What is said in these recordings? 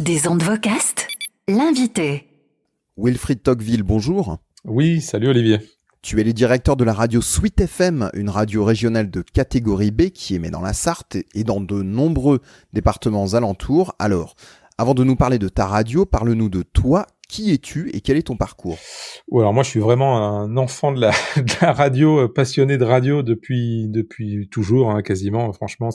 Des ondes vocastes, l'invité. Wilfried Tocqueville, bonjour. Oui, salut Olivier. Tu es le directeur de la radio Sweet FM, une radio régionale de catégorie B qui émet dans la Sarthe et dans de nombreux départements alentours. Alors, avant de nous parler de ta radio, parle-nous de toi. Qui es-tu et quel est ton parcours ? Alors moi, je suis vraiment un enfant de la radio, passionné de radio depuis toujours, hein, quasiment. Franchement,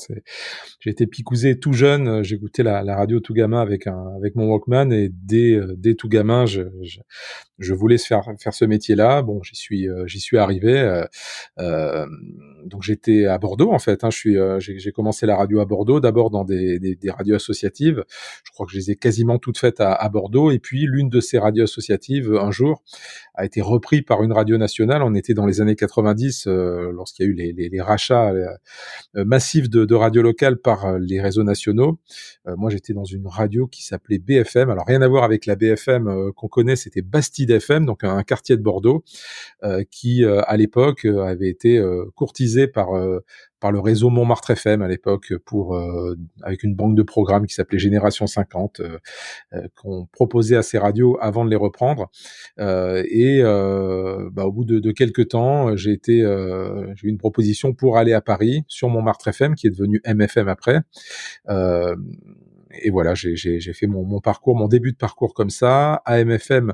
j'ai été picousé tout jeune. J'écoutais la radio tout gamin avec mon Walkman et dès tout gamin, je voulais faire ce métier-là. Bon, j'y suis arrivé. Donc j'étais à Bordeaux en fait. Hein. J'ai commencé la radio à Bordeaux, d'abord dans des radios associatives. Je crois que je les ai quasiment toutes faites à Bordeaux. Et puis l'une de ces radios associatives, un jour, a été reprise par une radio nationale. On était dans les années 90, lorsqu'il y a eu les rachats massifs de radios locales par les réseaux nationaux. Moi, j'étais dans une radio qui s'appelait BFM. Alors rien à voir avec la BFM qu'on connaît, c'était Bastide FM, donc un quartier de Bordeaux, qui à l'époque avait été courtisé par le réseau Montmartre FM à l'époque avec une banque de programmes qui s'appelait Génération 50 qu'on proposait à ces radios avant de les reprendre au bout de quelques temps j'ai eu une proposition pour aller à Paris sur Montmartre FM qui est devenu MFM après et voilà, j'ai fait mon parcours, mon début de parcours comme ça. À MFM,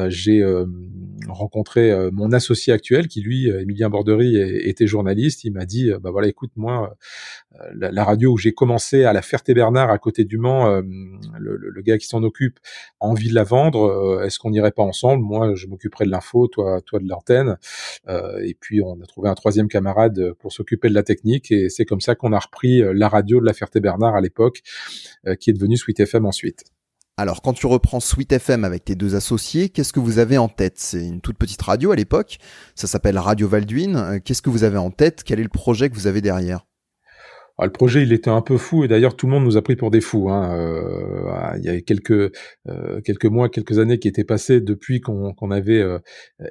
j'ai rencontré mon associé actuel, qui lui, Émilien Bordery, était journaliste. Il m'a dit, voilà, écoute, moi, la radio où j'ai commencé à la Ferté-Bernard, à côté du Mans, le gars qui s'en occupe a envie de la vendre. Est-ce qu'on n'irait pas ensemble ? Moi, je m'occuperai de l'info, toi de l'antenne. Et puis, on a trouvé un troisième camarade pour s'occuper de la technique. Et c'est comme ça qu'on a repris la radio de la Ferté-Bernard à l'époque, qui est devenue Sweet FM ensuite. Alors, quand tu reprends Sweet FM avec tes deux associés, qu'est-ce que vous avez en tête ? C'est une toute petite radio à l'époque, ça s'appelle Radio Valduin. Qu'est-ce que vous avez en tête ? Quel est le projet que vous avez derrière ? Alors, le projet, il était un peu fou, et d'ailleurs, tout le monde nous a pris pour des fous. Il y avait quelques mois, quelques années qui étaient passées depuis qu'on avait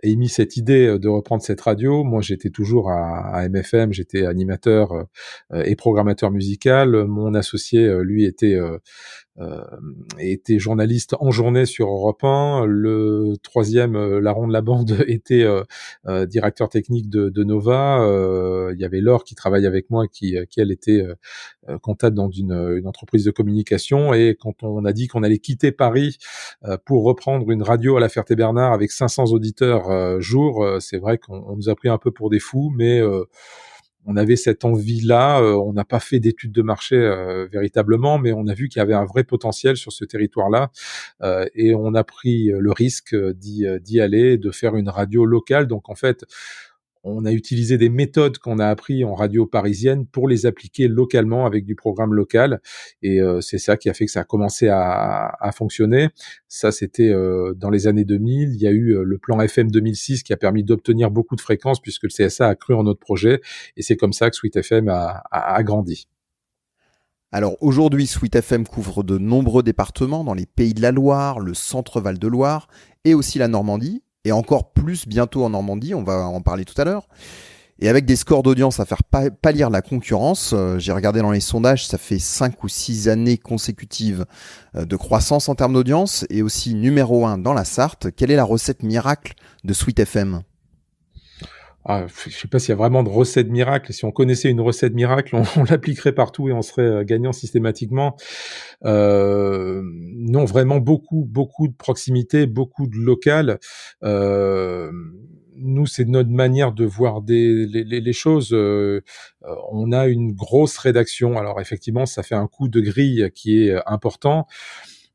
émis cette idée de reprendre cette radio. Moi, j'étais toujours à MFM, j'étais animateur et programmateur musical. Mon associé, lui, était journaliste en journée sur Europe 1. Le troisième, larron de la bande, était directeur technique de Nova. Il y avait Laure qui travaille avec moi, qui elle était comptable dans une entreprise de communication. Et quand on a dit qu'on allait quitter Paris pour reprendre une radio à la Ferté-Bernard avec 500 auditeurs jour, c'est vrai qu'on nous a pris un peu pour des fous, mais on avait cette envie-là, on n'a pas fait d'études de marché véritablement, mais on a vu qu'il y avait un vrai potentiel sur ce territoire-là, et on a pris le risque d'y aller, de faire une radio locale. Donc en fait, on a utilisé des méthodes qu'on a appris en radio parisienne pour les appliquer localement avec du programme local. Et c'est ça qui a fait que ça a commencé à fonctionner. Ça, c'était dans les années 2000. Il y a eu le plan FM 2006 qui a permis d'obtenir beaucoup de fréquences puisque le CSA a cru en notre projet. Et c'est comme ça que Sweet FM a grandi. Alors aujourd'hui, Sweet FM couvre de nombreux départements dans les Pays de la Loire, le centre Val-de-Loire et aussi la Normandie. Et encore plus bientôt en Normandie, on va en parler tout à l'heure. Et avec des scores d'audience à faire pâlir la concurrence, j'ai regardé dans les sondages, ça fait 5 ou 6 années consécutives de croissance en termes d'audience et aussi numéro 1 dans la Sarthe. Quelle est la recette miracle de Sweet FM ? Je sais pas s'il y a vraiment de recette miracle. Si on connaissait une recette miracle, on l'appliquerait partout et on serait gagnant systématiquement. Non, vraiment beaucoup de proximité, beaucoup de local. Nous, c'est notre manière de voir les choses. On a une grosse rédaction. Alors effectivement, ça fait un coût de grille qui est important.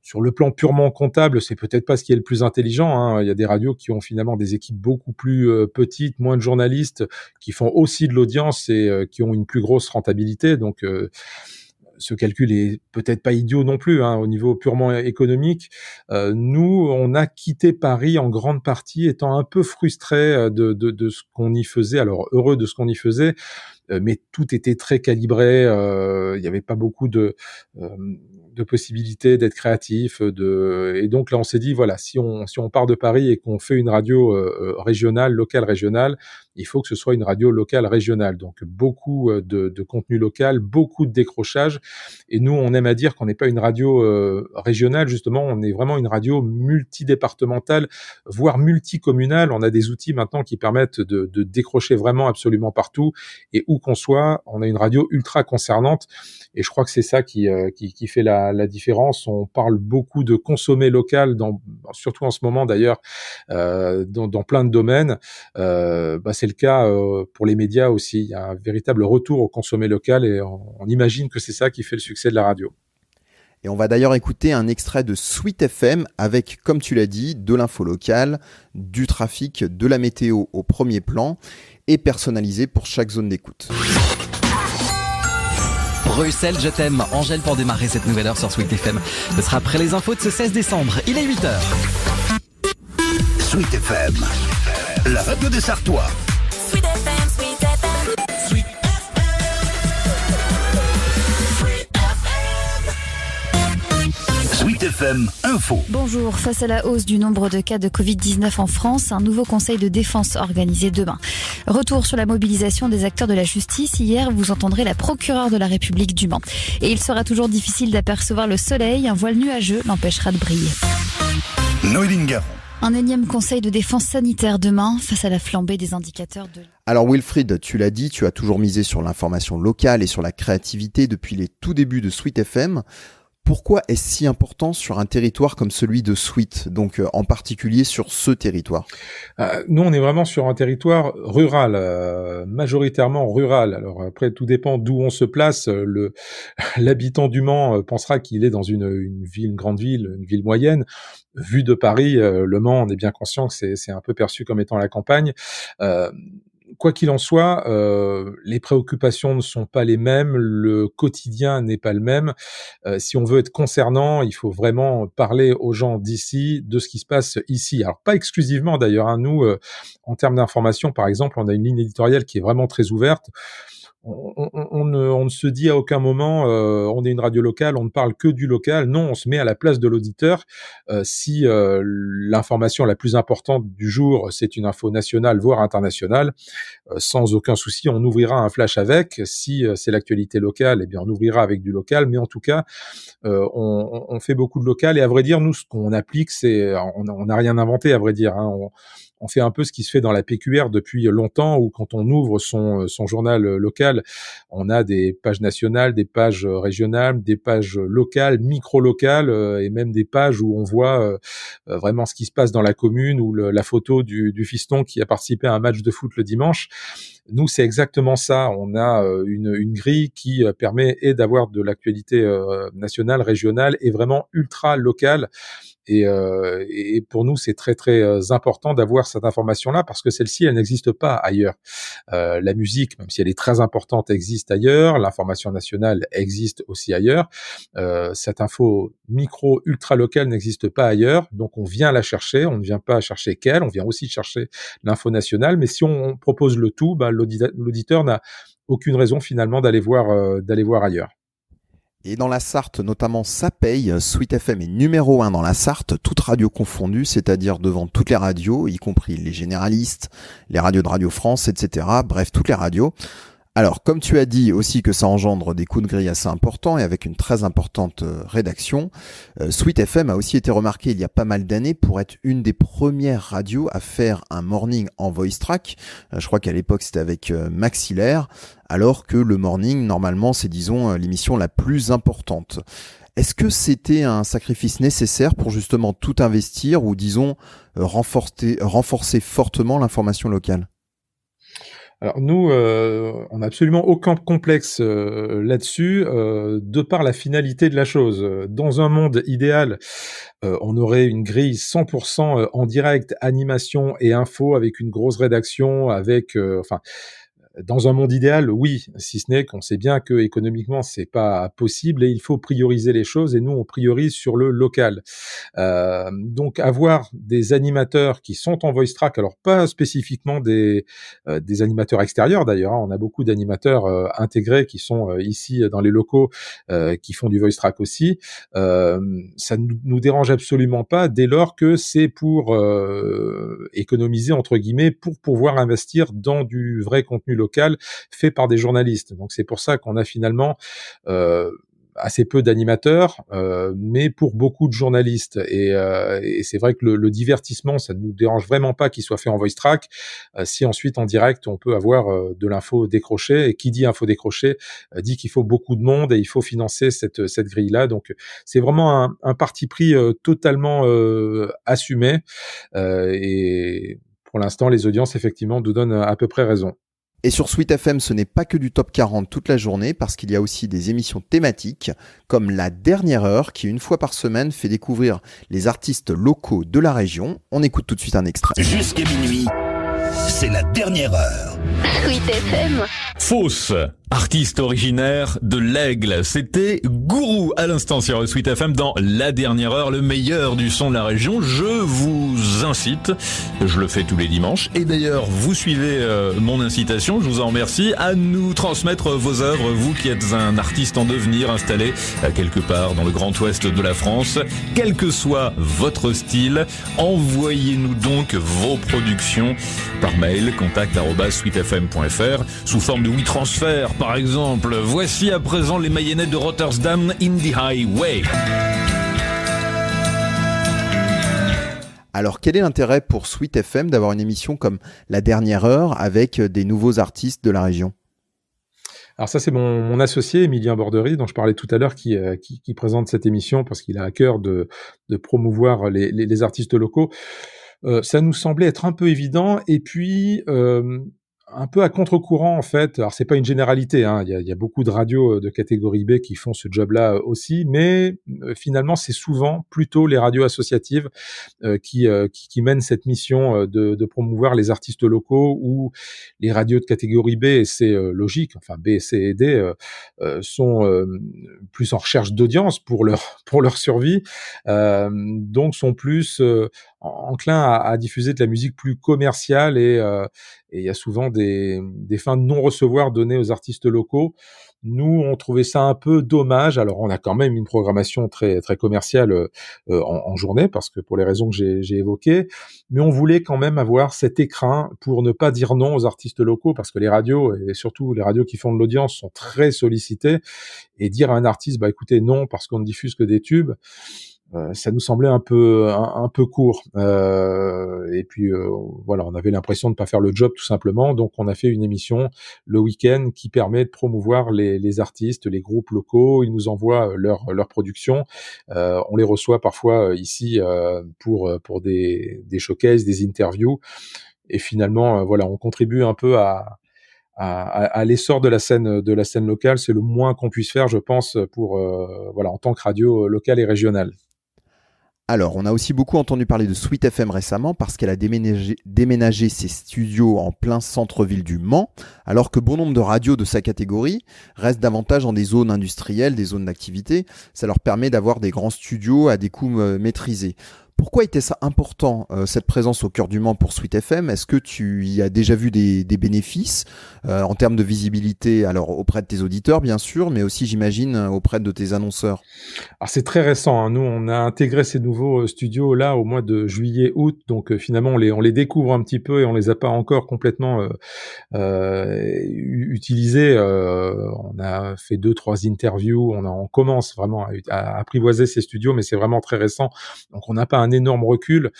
Sur le plan purement comptable, c'est peut-être pas ce qui est le plus intelligent, hein. Il y a des radios qui ont finalement des équipes beaucoup plus petites, moins de journalistes, qui font aussi de l'audience et qui ont une plus grosse rentabilité. Donc, ce calcul est peut-être pas idiot non plus, hein, au niveau purement économique. Nous, on a quitté Paris en grande partie, étant un peu frustrés de ce qu'on y faisait. Alors, heureux de ce qu'on y faisait, mais tout était très calibré. Il y avait pas beaucoup de possibilités d'être créatif, et donc là on s'est dit voilà, si on part de Paris et qu'on fait une radio régionale, locale régionale, il faut que ce soit une radio locale régionale. Donc beaucoup de contenu local, beaucoup de décrochage. Et nous on aime à dire qu'on n'est pas une radio régionale, justement, on est vraiment une radio multidépartementale, voire multicommunale. On a des outils maintenant qui permettent de décrocher vraiment absolument partout et où qu'on soit. On a une radio ultra concernante. Et je crois que c'est ça qui fait la différence. On parle beaucoup de consommer local, surtout en ce moment d'ailleurs, dans plein de domaines. C'est le cas pour les médias aussi. Il y a un véritable retour au consommer local et on imagine que c'est ça qui fait le succès de la radio. Et on va d'ailleurs écouter un extrait de Sweet FM avec, comme tu l'as dit, de l'info locale, du trafic, de la météo au premier plan et personnalisé pour chaque zone d'écoute. Bruxelles, je t'aime. Angèle pour démarrer cette nouvelle heure sur Sweet FM. Ce sera après les infos de ce 16 décembre. Il est 8h. Sweet FM, la radio des Sartois. Sweet FM, Sweet FM. Sweet Sweet FM Info. Bonjour, face à la hausse du nombre de cas de Covid-19 en France, un nouveau conseil de défense organisé demain. Retour sur la mobilisation des acteurs de la justice. Hier, vous entendrez la procureure de la République du Mans. Et il sera toujours difficile d'apercevoir le soleil. Un voile nuageux l'empêchera de briller. Noéline Garon. Un énième conseil de défense sanitaire demain face à la flambée des indicateurs de... Alors Wilfried, tu l'as dit, tu as toujours misé sur l'information locale et sur la créativité depuis les tout débuts de Sweet FM. Pourquoi est-ce si important sur un territoire comme celui de Sweet, donc en particulier sur ce territoire ? Nous, on est vraiment sur un territoire rural, majoritairement rural. Alors après, tout dépend d'où on se place. L'habitant du Mans pensera qu'il est dans une grande ville, une ville moyenne. Vu de Paris, Le Mans, on est bien conscient que c'est un peu perçu comme étant la campagne. Quoi qu'il en soit, les préoccupations ne sont pas les mêmes, le quotidien n'est pas le même. Si on veut être concernant, il faut vraiment parler aux gens d'ici, de ce qui se passe ici. Alors pas exclusivement d'ailleurs, hein. Nous, en termes d'information, par exemple, on a une ligne éditoriale qui est vraiment très ouverte. On ne se dit à aucun moment on est une radio locale, on ne parle que du local. Non, on se met à la place de l'auditeur. Si l'information la plus importante du jour, c'est une info nationale, voire internationale, sans aucun souci, on ouvrira un flash avec. Si c'est l'actualité locale, eh bien on ouvrira avec du local. Mais en tout cas, on fait beaucoup de local. Et à vrai dire, nous, ce qu'on applique, c'est on n'a rien inventé, à vrai dire, hein. On fait un peu ce qui se fait dans la PQR depuis longtemps, où quand on ouvre son journal local, on a des pages nationales, des pages régionales, des pages locales, micro-locales, et même des pages où on voit vraiment ce qui se passe dans la commune, ou la photo du fiston qui a participé à un match de foot le dimanche. Nous, c'est exactement ça. On a une grille qui permet d'avoir de l'actualité nationale, régionale et vraiment ultra locale. Et pour nous, c'est très très important d'avoir cette information-là, parce que celle-ci, elle n'existe pas ailleurs. La musique, même si elle est très importante, existe ailleurs. L'information nationale existe aussi ailleurs. Cette info micro ultra locale n'existe pas ailleurs. Donc on vient la chercher. On ne vient pas chercher qu'elle. On vient aussi chercher l'info nationale. Mais si on propose le tout, l'auditeur n'a aucune raison finalement d'aller voir ailleurs. Et dans la Sarthe, notamment, ça paye. Sweet FM est numéro 1 dans la Sarthe, toutes radios confondues, c'est-à-dire devant toutes les radios, y compris les généralistes, les radios de Radio France, etc. Bref, toutes les radios. Alors, comme tu as dit aussi que ça engendre des coups de grille assez importants et avec une très importante rédaction, Sweet FM a aussi été remarqué il y a pas mal d'années pour être une des premières radios à faire un morning en voice track. Je crois qu'à l'époque c'était avec Maxillaire, alors que le morning, normalement, c'est disons l'émission la plus importante. Est-ce que c'était un sacrifice nécessaire pour justement tout investir ou disons renforcer fortement l'information locale ? Alors nous, on n'a absolument aucun complexe là-dessus, de par la finalité de la chose. Dans un monde idéal, on aurait une grille 100% en direct, animation et info, avec une grosse rédaction, avec Dans un monde idéal, oui, si ce n'est qu'on sait bien que économiquement c'est pas possible et il faut prioriser les choses et nous on priorise sur le local. Donc avoir des animateurs qui sont en voice track, alors pas spécifiquement des animateurs extérieurs d'ailleurs, hein, on a beaucoup d'animateurs intégrés qui sont ici dans les locaux qui font du voice track aussi. Ça nous dérange absolument pas dès lors que c'est pour économiser entre guillemets pour pouvoir investir dans du vrai contenu local fait par des journalistes. Donc c'est pour ça qu'on a finalement assez peu d'animateurs, mais pour beaucoup de journalistes. Et c'est vrai que le divertissement, ça ne nous dérange vraiment pas qu'il soit fait en voice track. Si ensuite en direct, on peut avoir de l'info décrochée. Et qui dit info décrochée dit qu'il faut beaucoup de monde et il faut financer cette grille-là. Donc c'est vraiment un parti pris totalement assumé. Et pour l'instant, les audiences effectivement nous donnent à peu près raison. Et sur Sweet FM, ce n'est pas que du top 40 toute la journée, parce qu'il y a aussi des émissions thématiques, comme La Dernière Heure, qui une fois par semaine fait découvrir les artistes locaux de la région. On écoute tout de suite un extrait. Jusqu'à minuit, c'est la dernière heure. Sweet FM. Fausse, artiste originaire de l'Aigle. C'était Gourou à l'instant sur Sweet FM dans La Dernière Heure, le meilleur du son de la région. Je vous incite, je le fais tous les dimanches, et d'ailleurs vous suivez mon incitation, je vous en remercie, à nous transmettre vos œuvres, vous qui êtes un artiste en devenir installé quelque part dans le Grand Ouest de la France, quel que soit votre style, envoyez-nous donc vos productions par mail, contact@sweetfm.fr, sous forme de WeTransfer par exemple. Voici à présent les Mayennettes de Rotterdam in the Highway. Alors, quel est l'intérêt pour Sweet FM d'avoir une émission comme La Dernière Heure avec des nouveaux artistes de la région ? Alors ça, c'est mon associé, Emilien Bordery, dont je parlais tout à l'heure, qui présente cette émission parce qu'il a à cœur de promouvoir les artistes locaux. Ça nous semblait être un peu évident, et puis un peu à contre-courant en fait. Alors c'est pas une généralité, hein. Il y a beaucoup de radios de catégorie B qui font ce job-là aussi, mais finalement c'est souvent plutôt les radios associatives qui mènent cette mission de promouvoir les artistes locaux, ou les radios de catégorie B, et c'est logique, enfin B, C et D sont plus en recherche d'audience pour leur survie, donc sont plus enclins à diffuser de la musique plus commerciale, et il y a souvent des fins de non-recevoir données aux artistes locaux. Nous, on trouvait ça un peu dommage. Alors, on a quand même une programmation très très commerciale en journée, parce que pour les raisons que j'ai évoquées, mais on voulait quand même avoir cet écrin pour ne pas dire non aux artistes locaux, parce que les radios, et surtout les radios qui font de l'audience, sont très sollicitées, et dire à un artiste, bah écoutez, non, parce qu'on ne diffuse que des tubes, ça nous semblait un peu court, et puis voilà, on avait l'impression de pas faire le job tout simplement. Donc on a fait une émission le week-end qui permet de promouvoir les artistes, les groupes locaux. Ils nous envoient leur production, on les reçoit parfois ici pour des showcases, des interviews, et finalement voilà, on contribue un peu à l'essor de la scène locale. C'est le moins qu'on puisse faire, je pense, pour voilà, en tant que radio locale et régionale. Alors, on a aussi beaucoup entendu parler de Sweet FM récemment, parce qu'elle a déménagé ses studios en plein centre-ville du Mans, alors que bon nombre de radios de sa catégorie restent davantage dans des zones industrielles, des zones d'activité. Ça leur permet d'avoir des grands studios à des coûts maîtrisés. Pourquoi était ça important, cette présence au cœur du Mans pour Sweet FM ? Est-ce que tu y as déjà vu des bénéfices en termes de visibilité, alors auprès de tes auditeurs bien sûr, mais aussi j'imagine auprès de tes annonceurs ? Alors c'est très récent, hein. Nous on a intégré ces nouveaux studios là au mois de juillet-août, donc finalement on les découvre un petit peu, et on les a pas encore complètement utilisés. On a fait 2-3 interviews, on commence vraiment à apprivoiser ces studios, mais c'est vraiment très récent, donc on n'a pas un énorme recul.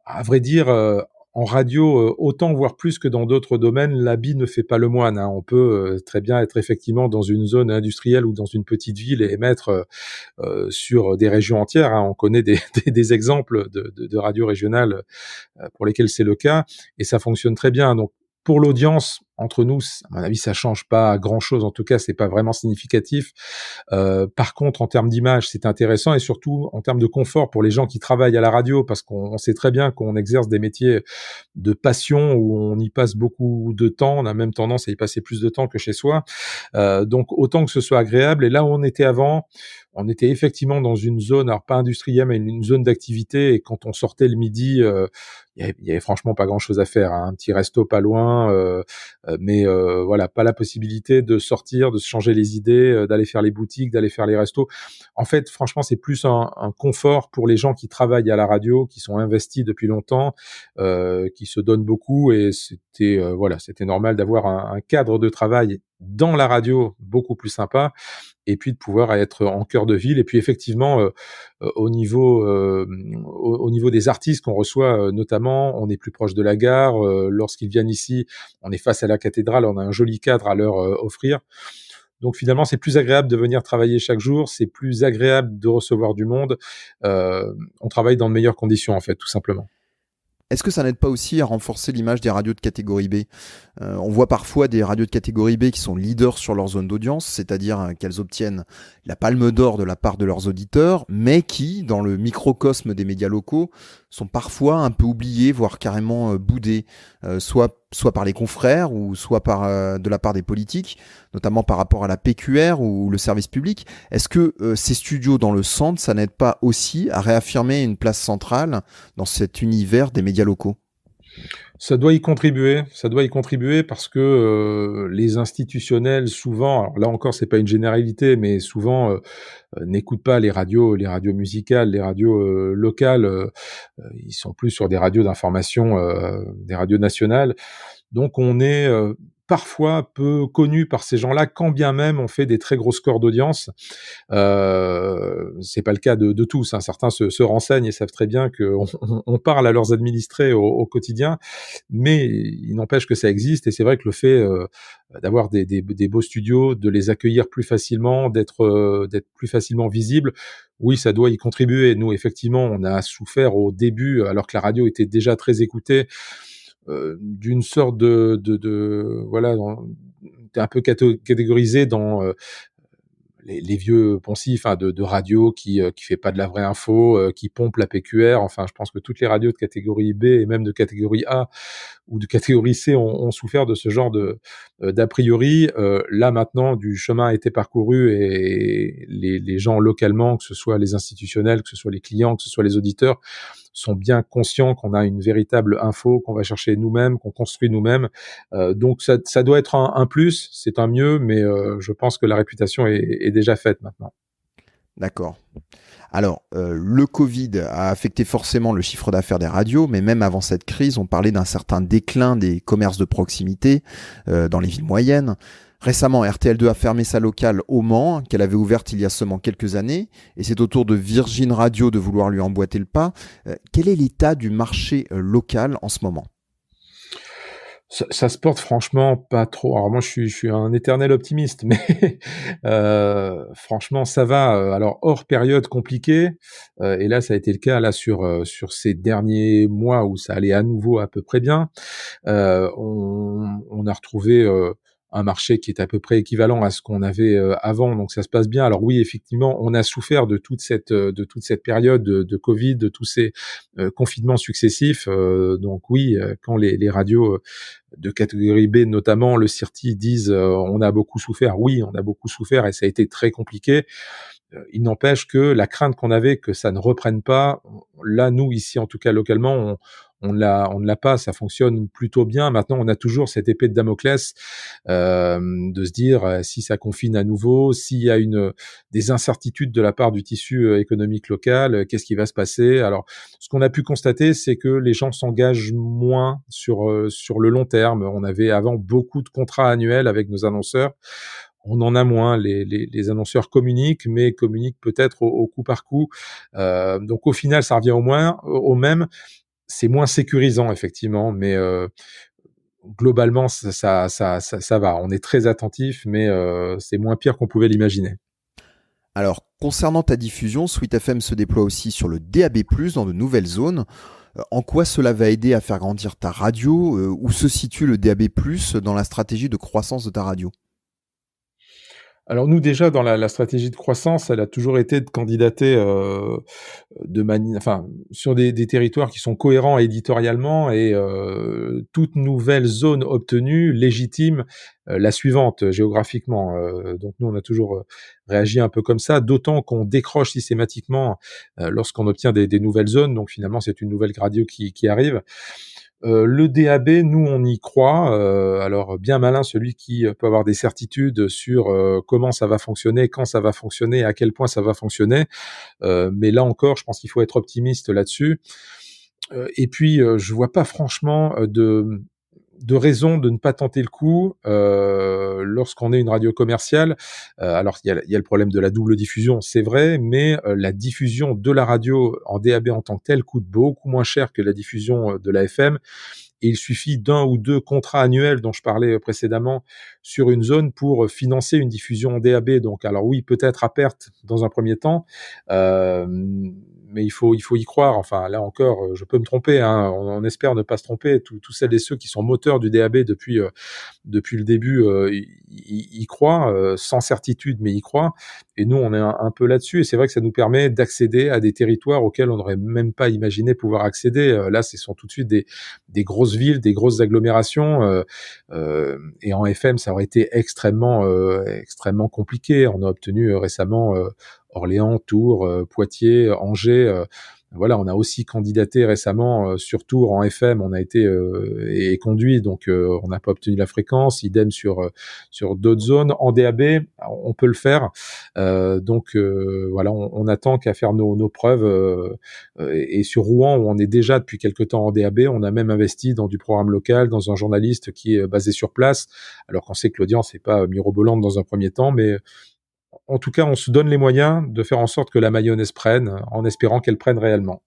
À vrai dire, en radio, autant voire plus que dans d'autres domaines, l'habit ne fait pas le moine, hein. On peut très bien être effectivement dans une zone industrielle ou dans une petite ville et émettre sur des régions entières, hein. On connaît des exemples de radios régionales pour lesquelles c'est le cas, et ça fonctionne très bien. Donc pour l'audience, entre nous, à mon avis, ça change pas grand-chose. En tout cas, c'est pas vraiment significatif. Par contre, en termes d'image, c'est intéressant et surtout en termes de confort pour les gens qui travaillent à la radio, parce qu'on sait très bien qu'on exerce des métiers de passion où on y passe beaucoup de temps. On a même tendance à y passer plus de temps que chez soi. Donc, autant que ce soit agréable. Et là où on était avant, on était effectivement dans une zone, alors pas industrielle, mais une zone d'activité. Et quand on sortait le midi, il y avait franchement pas grand-chose à faire, hein. Un petit resto pas loin, mais voilà, pas la possibilité de sortir, de se changer les idées, d'aller faire les boutiques, d'aller faire les restos. En fait, franchement, c'est plus un confort pour les gens qui travaillent à la radio, qui sont investis depuis longtemps, qui se donnent beaucoup. Et c'était voilà, c'était normal d'avoir un cadre de travail dans la radio beaucoup plus sympa, et puis de pouvoir être en cœur de ville. Et puis effectivement, au niveau des artistes qu'on reçoit, notamment, on est plus proche de la gare. Lorsqu'ils viennent ici, on est face à la cathédrale, on a un joli cadre à leur offrir. Donc finalement, c'est plus agréable de venir travailler chaque jour, c'est plus agréable de recevoir du monde. On travaille dans de meilleures conditions, en fait, tout simplement. Est-ce que ça n'aide pas aussi à renforcer l'image des radios de catégorie B ? On voit parfois des radios de catégorie B qui sont leaders sur leur zone d'audience, c'est-à-dire qu'elles obtiennent la palme d'or de la part de leurs auditeurs, mais qui, dans le microcosme des médias locaux, sont parfois un peu oubliées, voire carrément boudées, soit par les confrères ou soit de la part des politiques, notamment par rapport à la PQR ou le service public. Est-ce que ces studios dans le centre, ça n'aide pas aussi à réaffirmer une place centrale dans cet univers des médias locaux ? Ça doit y contribuer parce que les institutionnels, souvent, alors là encore c'est pas une généralité, mais souvent n'écoutent pas les radios musicales, les radios locales. Ils sont plus sur des radios d'information, des radios nationales. Donc on est parfois peu connu par ces gens-là, quand bien même on fait des très gros scores d'audience. C'est pas le cas de tous, hein. Certains se renseignent et savent très bien qu'on parle à leurs administrés au quotidien, mais il n'empêche que ça existe. Et c'est vrai que le fait d'avoir des beaux studios, de les accueillir plus facilement, d'être plus facilement visible, oui, ça doit y contribuer. Nous, effectivement, on a souffert au début, alors que la radio était déjà très écoutée, d'une sorte de voilà, t'es un peu catégorisé dans les vieux poncifs, hein, de radio qui fait pas de la vraie info, qui pompe la PQR. Enfin, je pense que toutes les radios de catégorie B et même de catégorie A ou de catégorie C ont souffert de ce genre d'a priori. Là maintenant, du chemin a été parcouru et les gens localement, que ce soit les institutionnels, que ce soit les clients, que ce soit les auditeurs, sont bien conscients qu'on a une véritable info qu'on va chercher nous-mêmes, qu'on construit nous-mêmes. Donc ça doit être un plus, c'est un mieux, mais je pense que la réputation est déjà faite maintenant. D'accord. Alors, le Covid a affecté forcément le chiffre d'affaires des radios, mais même avant cette crise, on parlait d'un certain déclin des commerces de proximité dans les villes moyennes. Récemment, RTL2 a fermé sa locale au Mans, qu'elle avait ouverte il y a seulement quelques années, et c'est au tour de Virgin Radio de vouloir lui emboîter le pas. Quel est l'état du marché local en ce moment ? Ça se porte franchement pas trop. Alors moi, je suis un éternel optimiste, mais franchement, ça va. Alors hors période compliquée, et là, ça a été le cas là sur ces derniers mois où ça allait à nouveau à peu près bien. On a retrouvé un marché qui est à peu près équivalent à ce qu'on avait avant, donc ça se passe bien. Alors oui, effectivement, on a souffert de toute cette période de Covid, de tous ces confinements successifs. Donc oui, quand les radios de catégorie B, notamment le CIRTI, disent on a beaucoup souffert. Oui, on a beaucoup souffert et ça a été très compliqué. Il n'empêche que la crainte qu'on avait que ça ne reprenne pas, là, nous, ici, en tout cas localement, on ne l'a pas, ça fonctionne plutôt bien. Maintenant, on a toujours cette épée de Damoclès de se dire si ça confine à nouveau, s'il y a des incertitudes de la part du tissu économique local, qu'est-ce qui va se passer? Alors, ce qu'on a pu constater, c'est que les gens s'engagent moins sur le long terme. On avait avant beaucoup de contrats annuels avec nos annonceurs. On en a moins, les annonceurs communiquent, mais communiquent peut-être au coup par coup. Donc au final, ça revient au même. C'est moins sécurisant, effectivement, mais globalement, ça va. On est très attentif, mais c'est moins pire qu'on pouvait l'imaginer. Alors, concernant ta diffusion, Sweet FM se déploie aussi sur le DAB+, dans de nouvelles zones. En quoi cela va aider à faire grandir ta radio? Où se situe le DAB+ dans la stratégie de croissance de ta radio? Alors nous déjà dans la stratégie de croissance, elle a toujours été de candidater, sur des territoires qui sont cohérents éditorialement et toute nouvelle zone obtenue légitime, la suivante géographiquement. Donc nous on a toujours, réagi un peu comme ça, d'autant qu'on décroche systématiquement, lorsqu'on obtient des nouvelles zones, donc finalement c'est une nouvelle radio qui arrive. Le DAB, nous, on y croit. Alors, bien malin celui qui peut avoir des certitudes sur comment ça va fonctionner, quand ça va fonctionner, à quel point ça va fonctionner. Mais là encore, je pense qu'il faut être optimiste là-dessus. Et puis, je vois pas franchement de raison de ne pas tenter le coup lorsqu'on est une radio commerciale. Alors, il y a le problème de la double diffusion, c'est vrai, mais la diffusion de la radio en DAB en tant que telle coûte beaucoup moins cher que la diffusion de la FM. Et il suffit d'un ou deux contrats annuels dont je parlais précédemment sur une zone pour financer une diffusion en DAB. Donc, alors oui, peut-être à perte dans un premier temps, mais il faut y croire. Enfin, là encore, je peux me tromper, hein. On espère ne pas se tromper. Tous celles et ceux qui sont moteurs du DAB depuis le début, y croient, sans certitude, mais y croient. Et nous, on est un peu là-dessus. Et c'est vrai que ça nous permet d'accéder à des territoires auxquels on n'aurait même pas imaginé pouvoir accéder. Là, ce sont tout de suite des grosses villes, des grosses agglomérations. Et en FM, ça aurait été extrêmement compliqué. On a obtenu récemment Orléans, Tours, Poitiers, Angers. Voilà, on a aussi candidaté récemment sur Tours en FM, on a été et conduit, donc on n'a pas obtenu la fréquence. Idem sur d'autres zones. En DAB, on peut le faire. Donc voilà, on attend qu'à faire nos preuves. Et sur Rouen, où on est déjà depuis quelque temps en DAB, on a même investi dans du programme local, dans un journaliste qui est basé sur place, alors qu'on sait que l'audience n'est pas mirobolante dans un premier temps, mais en tout cas, on se donne les moyens de faire en sorte que la mayonnaise prenne, en espérant qu'elle prenne réellement.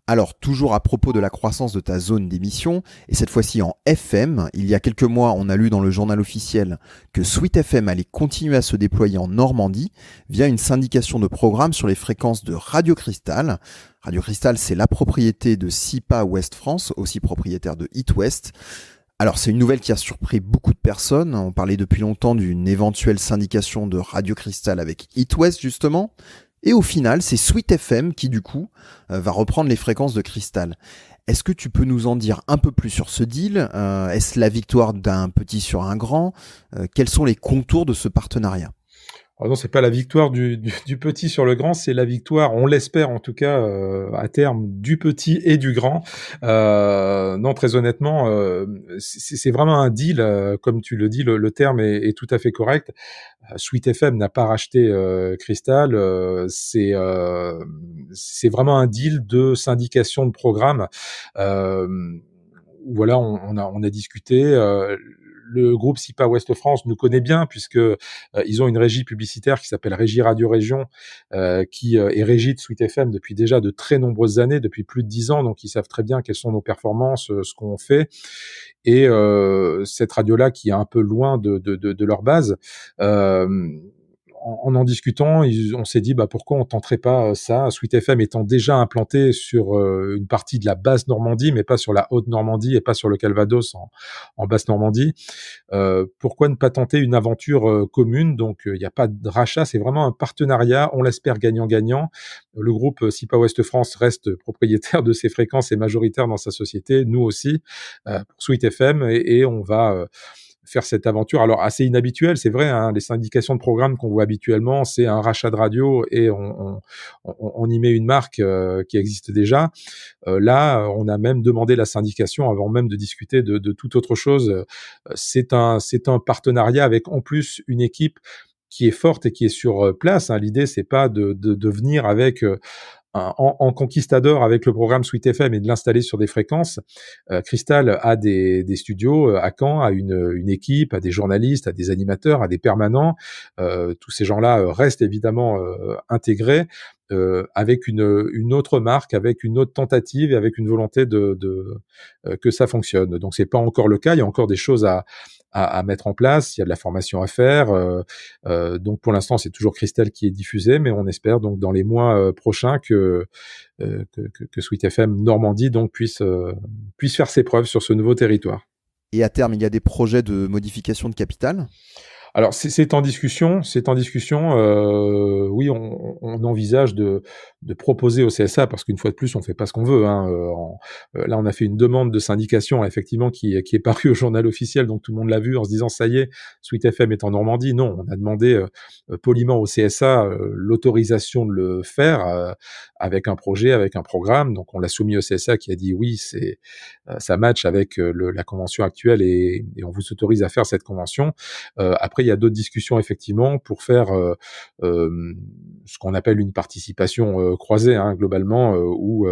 Alors, toujours à propos de la croissance de ta zone d'émission, et cette fois-ci en FM, il y a quelques mois, on a lu dans le journal officiel que Sweet FM allait continuer à se déployer en Normandie via une syndication de programmes sur les fréquences de Radio Cristal. Radio Cristal, c'est la propriété de SIPA Ouest France, aussi propriétaire de It West. Alors, c'est une nouvelle qui a surpris beaucoup de personnes. On parlait depuis longtemps d'une éventuelle syndication de Radio Cristal avec It West, justement. Et au final, c'est Sweet FM qui, du coup, va reprendre les fréquences de Cristal. Est-ce que tu peux nous en dire un peu plus sur ce deal? Est-ce la victoire d'un petit sur un grand? Quels sont les contours de ce partenariat? Alors non, c'est pas la victoire du petit sur le grand, c'est la victoire, on l'espère en tout cas, à terme, du petit et du grand. Non, très honnêtement, c'est vraiment un deal, comme tu le dis, le terme est tout à fait correct. Sweet FM n'a pas racheté Cristal, c'est vraiment un deal de syndication de programme. Voilà, on a discuté. Le groupe SIPA Ouest France nous connaît bien puisque ils ont une régie publicitaire qui s'appelle Régie Radio Région, qui est régie de Sweet FM depuis déjà de très nombreuses années, depuis plus de 10 ans. Donc ils savent très bien quelles sont nos performances, ce qu'on fait. Et cette radio-là, qui est un peu loin de leur base, en discutant, on s'est dit pourquoi on tenterait pas ça, Sweet FM étant déjà implanté sur une partie de la basse Normandie, mais pas sur la haute Normandie et pas sur le Calvados en basse Normandie. Pourquoi ne pas tenter une aventure commune? Donc il n'y a pas de rachat, c'est vraiment un partenariat, on l'espère gagnant-gagnant. Le groupe SIPA Ouest France reste propriétaire de ses fréquences et majoritaire dans sa société, nous aussi, pour Sweet FM, et on va faire cette aventure. Alors, assez inhabituelle, c'est vrai, hein, les syndications de programmes qu'on voit habituellement, c'est un rachat de radio et on y met une marque qui existe déjà. Là, on a même demandé la syndication avant même de discuter de toute autre chose. C'est un partenariat avec en plus une équipe qui est forte et qui est sur place. Hein. L'idée, c'est pas de venir avec en conquistador avec le programme Sweet FM et de l'installer sur des fréquences. Cristal a des studios à Caen, a une équipe, a des journalistes, a des animateurs, a des permanents. Tous ces gens-là restent évidemment intégrés avec une autre marque, avec une autre tentative et avec une volonté que ça fonctionne. Donc c'est pas encore le cas, il y a encore des choses à à mettre en place. Il y a de la formation à faire. Donc pour l'instant, c'est toujours Christelle qui est diffusée, mais on espère donc dans les mois prochains que Sweet FM Normandie donc puisse faire ses preuves sur ce nouveau territoire. Et à terme, il y a des projets de modification de capital? Alors c'est en discussion, oui, on envisage de proposer au CSA, parce qu'une fois de plus, on fait pas ce qu'on veut, hein. Là, on a fait une demande de syndication, effectivement, qui est parue au journal officiel, donc tout le monde l'a vu en se disant ça y est, Sweet FM est en Normandie. Non, on a demandé poliment au CSA l'autorisation de le faire avec un projet, avec un programme. Donc on l'a soumis au CSA qui a dit oui, ça match avec la convention actuelle et on vous autorise à faire cette convention. Après, il y a d'autres discussions effectivement pour faire ce qu'on appelle une participation croisée, hein, globalement, où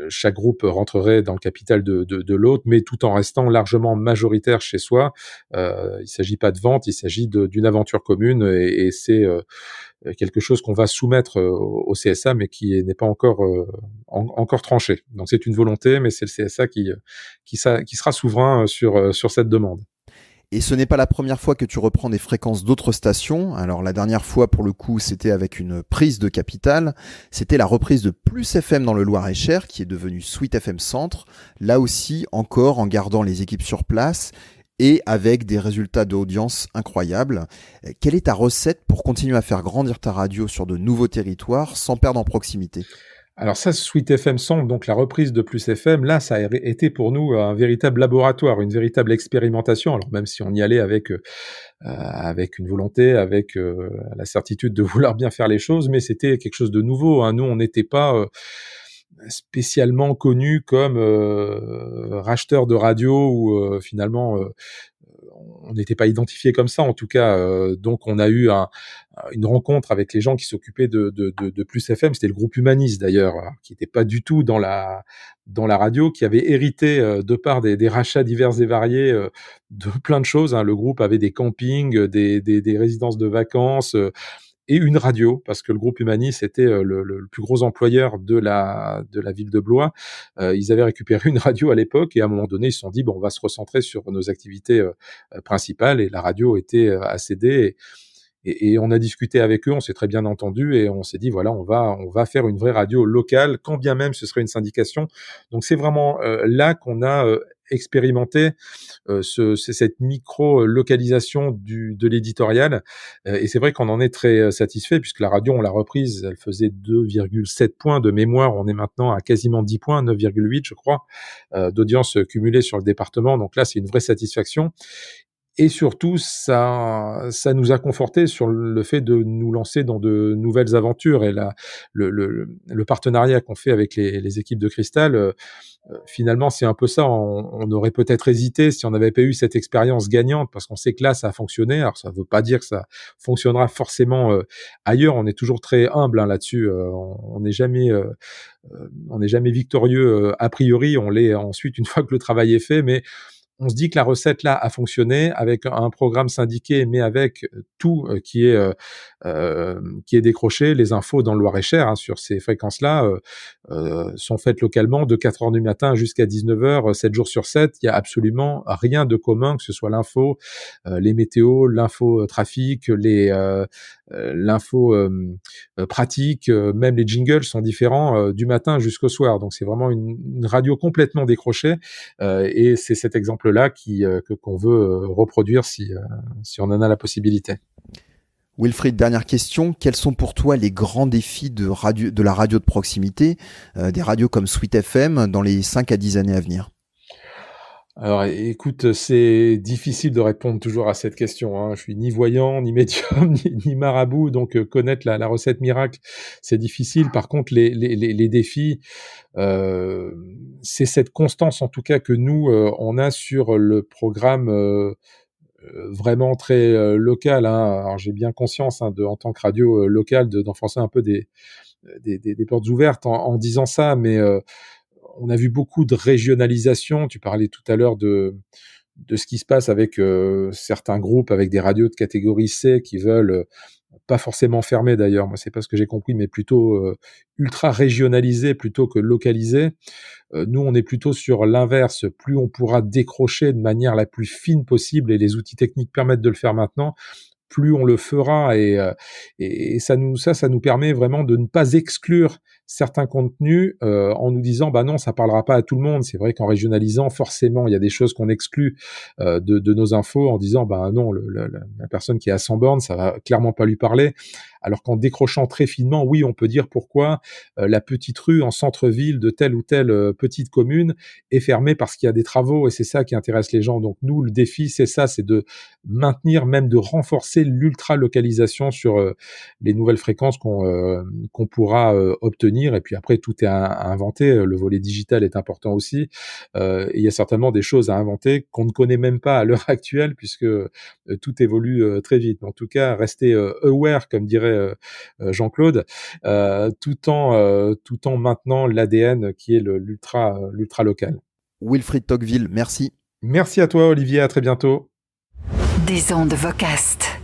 chaque groupe rentrerait dans le capital de l'autre, mais tout en restant largement majoritaire chez soi. Il s'agit pas de vente, il s'agit d'une aventure commune, et c'est quelque chose qu'on va soumettre au CSA, mais qui n'est pas encore tranché. Donc c'est une volonté, mais c'est le CSA qui sera souverain sur cette demande. Et ce n'est pas la première fois que tu reprends des fréquences d'autres stations. Alors la dernière fois, pour le coup, c'était avec une prise de capital. C'était la reprise de Plus FM dans le Loir-et-Cher, qui est devenue Sweet FM Centre. Là aussi, encore en gardant les équipes sur place et avec des résultats d'audience incroyables. Quelle est ta recette pour continuer à faire grandir ta radio sur de nouveaux territoires sans perdre en proximité ? Alors ça, Sweet FM Centre, donc la reprise de Plus FM, là, ça a été pour nous un véritable laboratoire, une véritable expérimentation. Alors même si on y allait avec une volonté, avec la certitude de vouloir bien faire les choses, mais c'était quelque chose de nouveau, hein. Nous, on n'était pas spécialement connus comme racheteurs de radio ou finalement on n'était pas identifié comme ça en tout cas. Donc on a eu une rencontre avec les gens qui s'occupaient de Plus FM. C'était le groupe Humanis d'ailleurs, qui n'était pas du tout dans la radio, qui avait hérité de par des rachats divers et variés de plein de choses, hein. Le groupe avait des campings, des résidences de vacances. Et une radio, parce que le groupe Humanis était le plus gros employeur de la ville de Blois. Ils avaient récupéré une radio à l'époque, et à un moment donné, ils se sont dit, bon, on va se recentrer sur nos activités principales, et la radio était à céder. Et on a discuté avec eux, on s'est très bien entendu, et on s'est dit, voilà, on va faire une vraie radio locale, quand bien même ce serait une syndication. Donc c'est vraiment là qu'on a expérimenté cette micro-localisation de l'éditorial. Et c'est vrai qu'on en est très satisfait, puisque la radio, on l'a reprise, elle faisait 2,7 points de mémoire. On est maintenant à quasiment 10 points, 9,8 je crois, d'audience cumulée sur le département. Donc là, c'est une vraie satisfaction. Et surtout, ça nous a conforté sur le fait de nous lancer dans de nouvelles aventures. Et là, le partenariat qu'on fait avec les équipes de Cristal, finalement, c'est un peu ça. On aurait peut-être hésité si on n'avait pas eu cette expérience gagnante, parce qu'on sait que là, ça a fonctionné. Alors, ça ne veut pas dire que ça fonctionnera forcément ailleurs. On est toujours très humble, hein, là-dessus. On n'est jamais victorieux a priori. On l'est ensuite une fois que le travail est fait, mais on se dit que la recette là a fonctionné avec un programme syndiqué, mais avec tout qui est décroché. Les infos dans le Loir-et-Cher, hein, sur ces fréquences-là sont faites localement de 4h du matin jusqu'à 19h, 7 jours sur 7. Il y a absolument rien de commun, que ce soit l'info, les météos, l'info trafic, l'info pratique, même les jingles sont différents du matin jusqu'au soir. Donc c'est vraiment une radio complètement décrochée, et c'est cet exemple-là qu'on veut reproduire si on en a la possibilité. Wilfried, dernière question. Quels sont pour toi les grands défis de la radio de proximité, des radios comme Sweet FM, dans les 5 à 10 années à venir ? Alors, écoute, c'est difficile de répondre toujours à cette question, hein. Je suis ni voyant, ni médium, ni marabout, donc connaître la recette miracle, c'est difficile. Par contre, les défis, c'est cette constance, en tout cas, que nous, on a sur le programme vraiment très local, hein. Alors, j'ai bien conscience, hein, en tant que radio locale, d'enfoncer un peu des portes ouvertes en disant ça, mais on a vu beaucoup de régionalisation. Tu parlais tout à l'heure de ce qui se passe avec certains groupes, avec des radios de catégorie C qui veulent pas forcément fermé d'ailleurs, moi c'est pas ce que j'ai compris, mais plutôt ultra régionalisé plutôt que localisé. Nous, on est plutôt sur l'inverse. Plus on pourra décrocher de manière la plus fine possible, et les outils techniques permettent de le faire maintenant, plus on le fera, et ça nous permet vraiment de ne pas exclure certains contenus en nous disant bah non, ça parlera pas à tout le monde. C'est vrai qu'en régionalisant, forcément il y a des choses qu'on exclut de nos infos en disant bah non, la personne qui est à 100 bornes, ça va clairement pas lui parler, alors qu'en décrochant très finement, oui, on peut dire pourquoi la petite rue en centre-ville de telle ou telle petite commune est fermée parce qu'il y a des travaux, et c'est ça qui intéresse les gens. Donc nous, le défi, c'est ça, c'est de maintenir, même de renforcer l'ultra-localisation sur les nouvelles fréquences qu'on pourra obtenir. Et puis après, tout est à inventer. Le volet digital est important aussi. Et il y a certainement des choses à inventer qu'on ne connaît même pas à l'heure actuelle, puisque tout évolue très vite. Mais en tout cas, rester aware, comme dirait Jean-Claude, tout en maintenant l'ADN qui est l'ultra local. Wilfried Tocqueville, merci. Merci à toi, Olivier. À très bientôt. Des ondes Vocast.